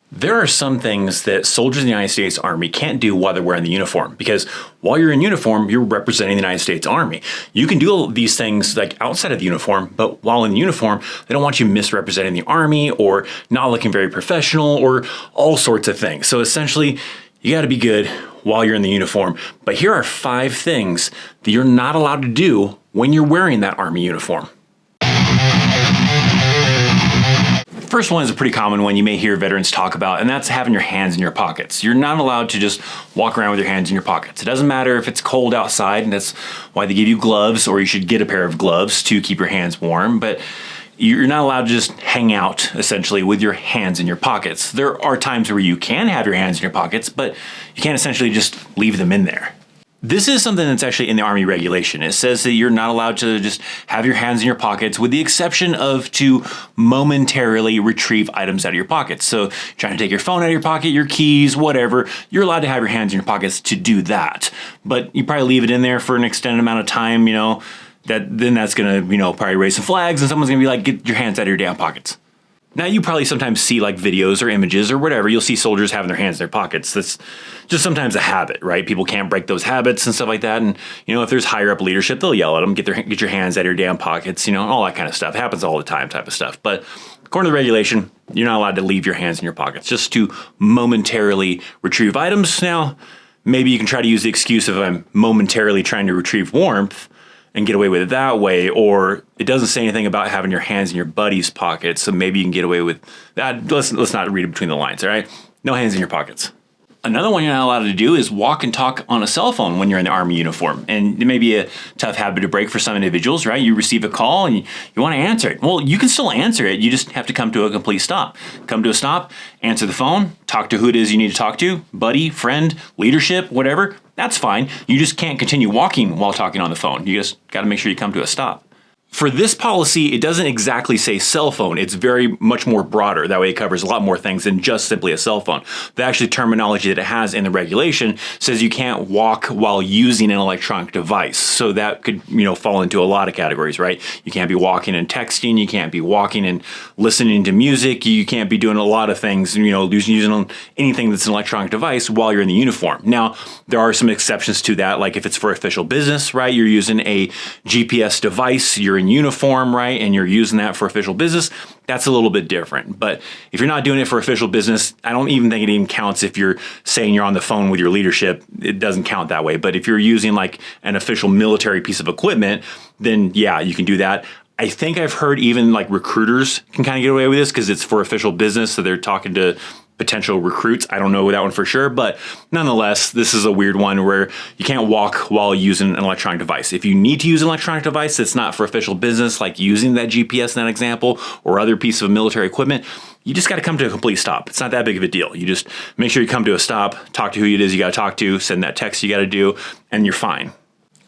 There are some things that soldiers in the United States Army can't do while they're wearing the uniform, because while you're in uniform, you're representing the United States Army. You can do all these things like outside of the uniform, but while in the uniform, they don't want you misrepresenting the Army or not looking very professional or all sorts of things. So essentially, you got to be good while you're in the uniform. But here are 5 things that you're not allowed to do when you're wearing that Army uniform. First one is a pretty common one you may hear veterans talk about, and that's having your hands in your pockets. You're not allowed to just walk around with your hands in your pockets. It doesn't matter if it's cold outside, and that's why they give you gloves, or you should get a pair of gloves to keep your hands warm, but you're not allowed to just hang out, essentially, with your hands in your pockets. There are times where you can have your hands in your pockets, but you can't essentially just leave them in there. This is something that's actually in the Army regulation. It says that you're not allowed to just have your hands in your pockets, with the exception of to momentarily retrieve items out of your pockets. So trying to take your phone out of your pocket, your keys, whatever, you're allowed to have your hands in your pockets to do that. But you probably leave it in there for an extended amount of time, that's gonna, probably raise some flags, and someone's gonna be like, get your hands out of your damn pockets. Now, you probably sometimes see like videos or images or whatever. You'll see soldiers having their hands in their pockets. That's just sometimes a habit, right? People can't break those habits and stuff like that. And, if there's higher up leadership, they'll yell at them, get your hands out of your damn pockets, all that kind of stuff. It happens all the time type of stuff. But according to the regulation, you're not allowed to leave your hands in your pockets, just to momentarily retrieve items. Now, maybe you can try to use the excuse of I'm momentarily trying to retrieve warmth and get away with it that way, or it doesn't say anything about having your hands in your buddy's pockets, so maybe you can get away with that. Let's not read it between the lines, all right? No hands in your pockets. Another one you're not allowed to do is walk and talk on a cell phone when you're in the Army uniform. And it may be a tough habit to break for some individuals, right? You receive a call and you want to answer it. Well, you can still answer it. You just have to come to a complete stop. Come to a stop, answer the phone, talk to who it is you need to talk to, buddy, friend, leadership, whatever. That's fine. You just can't continue walking while talking on the phone. You just got to make sure you come to a stop. For this policy, it doesn't exactly say cell phone. It's very much more broader. That way it covers a lot more things than just simply a cell phone. The actual terminology that it has in the regulation says you can't walk while using an electronic device. So that could, fall into a lot of categories, right? You can't be walking and texting. You can't be walking and listening to music. You can't be doing a lot of things, using anything that's an electronic device while you're in the uniform. Now, there are some exceptions to that, like if it's for official business, right? You're using a GPS device, you're in uniform, right? And you're using that for official business, that's a little bit different. But if you're not doing it for official business, I don't even think it even counts if you're saying you're on the phone with your leadership. It doesn't count that way. But if you're using like an official military piece of equipment, then yeah, you can do that. I think I've heard even like recruiters can kind of get away with this because it's for official business. So they're talking to potential recruits. I don't know that one for sure, but nonetheless, this is a weird one where you can't walk while using an electronic device. If you need to use an electronic device that's not for official business, like using that GPS in that example or other piece of military equipment, you just got to come to a complete stop. It's not that big of a deal. You just make sure you come to a stop, talk to who it is you got to talk to, send that text you got to do, and you're fine.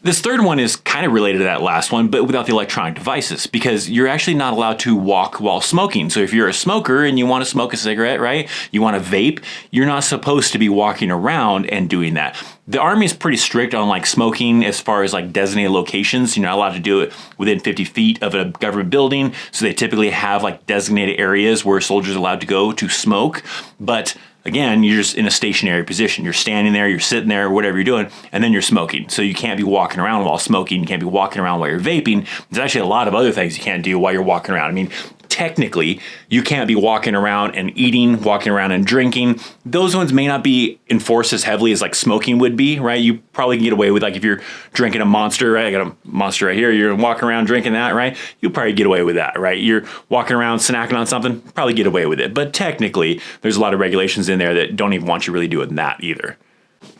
This third one is kind of related to that last one, but without the electronic devices, because you're actually not allowed to walk while smoking. So if you're a smoker and you want to smoke a cigarette, right? You want to vape, you're not supposed to be walking around and doing that. The Army is pretty strict on like smoking as far as like designated locations. You're not allowed to do it within 50 feet of a government building. So they typically have like designated areas where soldiers are allowed to go to smoke. But again, you're just in a stationary position. You're standing there, you're sitting there, whatever you're doing, and then you're smoking. So you can't be walking around while smoking. You can't be walking around while you're vaping. There's actually a lot of other things you can't do while you're walking around. I mean, technically, you can't be walking around and eating, walking around and drinking. Those ones may not be enforced as heavily as like smoking would be, right? You probably can get away with like if you're drinking a Monster, right? I got a Monster right here. You're walking around drinking that, right? You'll probably get away with that, right? You're walking around snacking on something, probably get away with it. But technically, there's a lot of regulations in there that don't even want you really doing that either.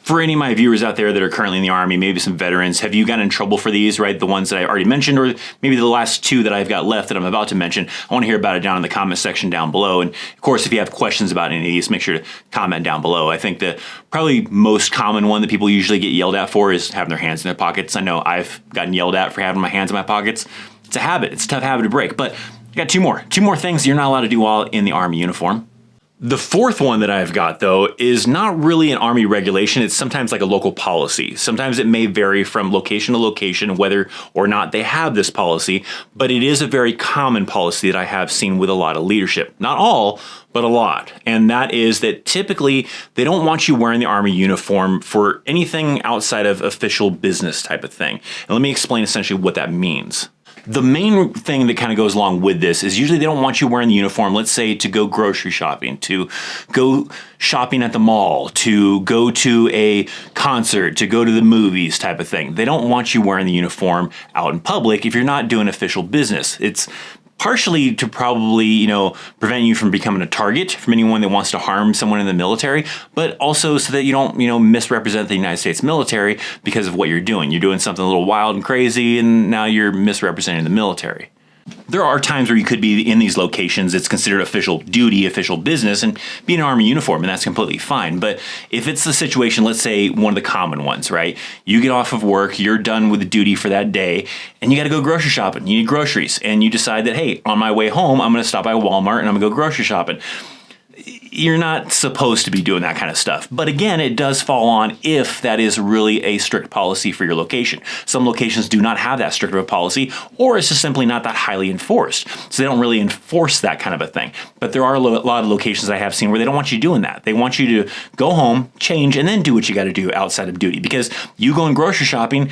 For any of my viewers out there that are currently in the Army, maybe some veterans, have you gotten in trouble for these, right? The ones that I already mentioned, or maybe the last 2 that I've got left that I'm about to mention. I want to hear about it down in the comment section down below. And of course, if you have questions about any of these, make sure to comment down below. I think the probably most common one that people usually get yelled at for is having their hands in their pockets. I know I've gotten yelled at for having my hands in my pockets. It's a habit. It's a tough habit to break. But I got 2 more. 2 more things you're not allowed to do while in the Army uniform. The fourth one that I've got, though, is not really an Army regulation. It's sometimes like a local policy. Sometimes it may vary from location to location whether or not they have this policy, but it is a very common policy that I have seen with a lot of leadership. Not all, but a lot. And that is that typically they don't want you wearing the Army uniform for anything outside of official business type of thing. And let me explain essentially what that means. The main thing that kind of goes along with this is usually they don't want you wearing the uniform, let's say to go grocery shopping, to go shopping at the mall, to go to a concert, to go to the movies type of thing. They don't want you wearing the uniform out in public if you're not doing official business. It's partially to probably, prevent you from becoming a target from anyone that wants to harm someone in the military, but also so that you don't, misrepresent the United States military because of what you're doing. You're doing something a little wild and crazy, and now you're misrepresenting the military. There are times where you could be in these locations. It's considered official duty, official business, and be in an Army uniform, and that's completely fine. But if it's the situation, let's say one of the common ones, right? You get off of work, you're done with the duty for that day, and you got to go grocery shopping. You need groceries, and you decide that, hey, on my way home, I'm going to stop by Walmart and I'm going to go grocery shopping. You're not supposed to be doing that kind of stuff. But again, it does fall on if that is really a strict policy for your location. Some locations do not have that strict of a policy, or it's just simply not that highly enforced. So they don't really enforce that kind of a thing. But there are a lot of locations I have seen where they don't want you doing that. They want you to go home, change, and then do what you got to do outside of duty. Because you going grocery shopping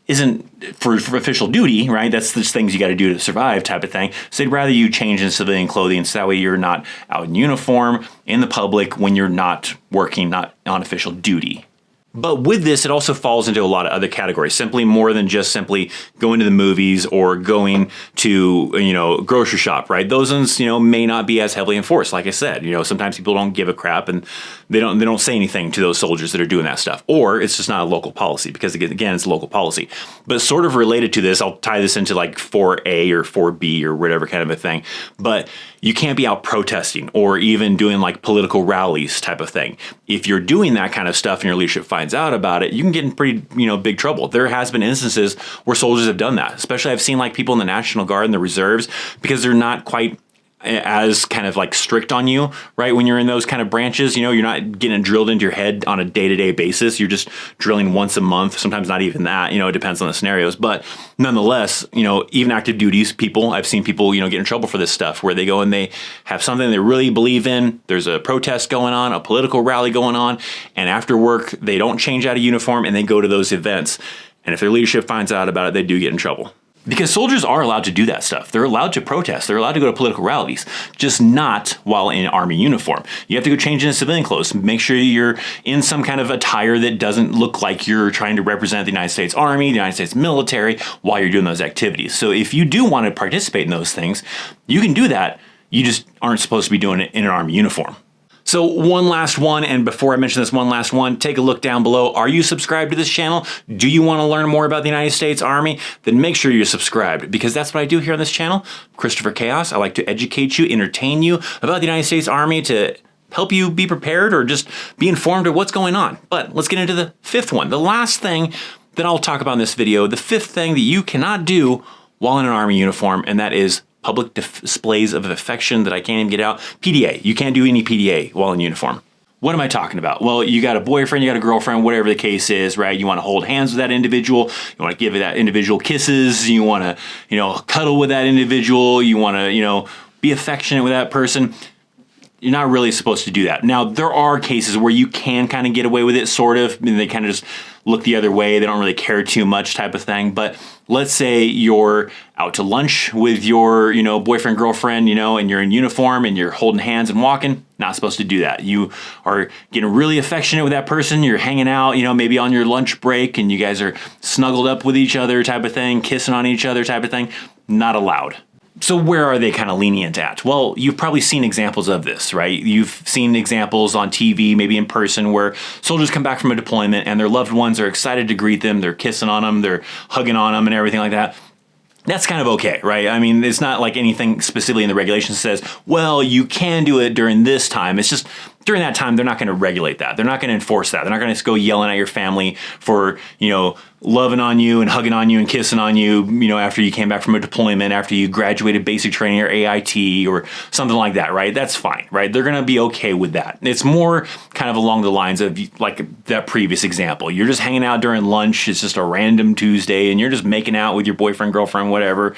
isn't for official duty, right? That's just things you got to do to survive type of thing. So they'd rather you change in civilian clothing so that way you're not out in uniform in the public when you're not working, not on official duty. But with this, it also falls into a lot of other categories, simply more than just simply going to the movies or going to, grocery shop, right? Those ones, may not be as heavily enforced. Like I said, sometimes people don't give a crap and they don't say anything to those soldiers that are doing that stuff. Or it's just not a local policy because, again, it's a local policy. But sort of related to this, I'll tie this into like 4A or 4B or whatever kind of a thing. But you can't be out protesting or even doing like political rallies type of thing. If you're doing that kind of stuff and your leadership finds out about it, you can get in pretty, big trouble. There has been instances where soldiers have done that. Especially I've seen like people in the National Guard and the reserves because they're not quite as kind of like strict on you, right? When you're in those kind of branches, you're not getting drilled into your head on a day-to-day basis. You're just drilling once a month, sometimes not even that, it depends on the scenarios. But nonetheless, even active duties people, I've seen people, get in trouble for this stuff where they go and they have something they really believe in. There's a protest going on, a political rally going on, and after work, they don't change out of uniform and they go to those events. And if their leadership finds out about it, they do get in trouble. Because soldiers are allowed to do that stuff. They're allowed to protest. They're allowed to go to political rallies, just not while in Army uniform. You have to go change into civilian clothes. Make sure you're in some kind of attire that doesn't look like you're trying to represent the United States Army, the United States military, while you're doing those activities. So if you do want to participate in those things, you can do that. You just aren't supposed to be doing it in an Army uniform. So one last one, and before I mention this one last one, take a look down below. Are you subscribed to this channel? Do you want to learn more about the United States Army? Then make sure you're subscribed, because that's what I do here on this channel. Christopher Chaos. I like to educate you, entertain you about the United States Army to help you be prepared or just be informed of what's going on. But let's get into the fifth one. The last thing that I'll talk about in this video, the fifth thing that you cannot do while in an Army uniform, and that is public displays of affection that I can't even get out. PDA. You can't do any PDA while in uniform. What am I talking about? Well, you got a boyfriend, you got a girlfriend, whatever the case is, right? You want to hold hands with that individual. You want to give that individual kisses. You want to, cuddle with that individual. You want to, be affectionate with that person. You're not really supposed to do that. Now, there are cases where you can kind of get away with it, sort of. I mean, they kind of just look the other way. They don't really care too much type of thing. But let's say you're out to lunch with your, boyfriend, girlfriend, and you're in uniform and you're holding hands and walking. Not supposed to do that. You are getting really affectionate with that person. You're hanging out, maybe on your lunch break and you guys are snuggled up with each other type of thing, kissing on each other type of thing. Not allowed. So where are they kind of lenient at? Well, you've probably seen examples of this, right? You've seen examples on TV, maybe in person, where soldiers come back from a deployment and their loved ones are excited to greet them. They're kissing on them, they're hugging on them and everything like that. That's kind of okay, right? I mean, it's not like anything specifically in the regulations says, well, you can do it during this time. It's just during that time, they're not going to regulate that. They're not going to enforce that. They're not going to go yelling at your family for, loving on you and hugging on you and kissing on you, after you came back from a deployment, after you graduated basic training or AIT or something like that, right? That's fine, right? They're going to be okay with that. It's more kind of along the lines of like that previous example. You're just hanging out during lunch. It's just a random Tuesday and you're just making out with your boyfriend, girlfriend, whatever.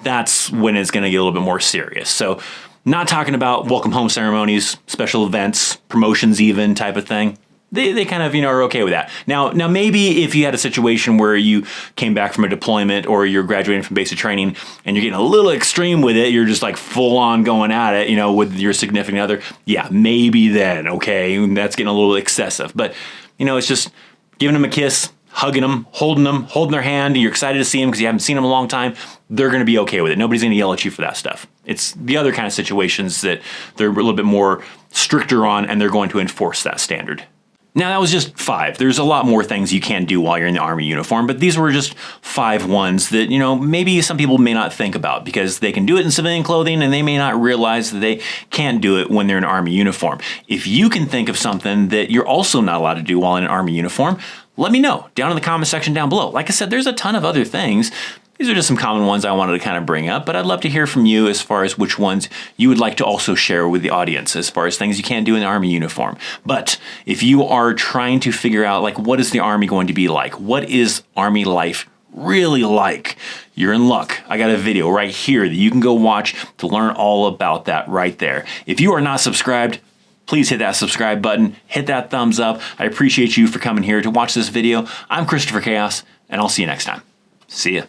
That's when it's going to get a little bit more serious. So not talking about welcome home ceremonies, special events, promotions even type of thing. They kind of, are okay with that. Now maybe if you had a situation where you came back from a deployment or you're graduating from basic training and you're getting a little extreme with it, you're just like full on going at it, with your significant other. Yeah, maybe then, okay, that's getting a little excessive. But, it's just giving them a kiss, hugging them, holding their hand. You're excited to see them because you haven't seen them in a long time. They're going to be okay with it. Nobody's going to yell at you for that stuff. It's the other kind of situations that they're a little bit more stricter on and they're going to enforce that standard. Now, that was just 5. There's a lot more things you can do while you're in the Army uniform, but these were just 5 ones that, maybe some people may not think about because they can do it in civilian clothing and they may not realize that they can't do it when they're in an Army uniform. If you can think of something that you're also not allowed to do while in an Army uniform, let me know down in the comment section down below. Like I said, there's a ton of other things. These are just some common ones I wanted to kind of bring up, but I'd love to hear from you as far as which ones you would like to also share with the audience as far as things you can't do in the Army uniform. But if you are trying to figure out, like, what is the Army going to be like? What is Army life really like? You're in luck. I got a video right here that you can go watch to learn all about that right there. If you are not subscribed, please hit that subscribe button, hit that thumbs up. I appreciate you for coming here to watch this video. I'm Christopher Chaos, and I'll see you next time. See ya.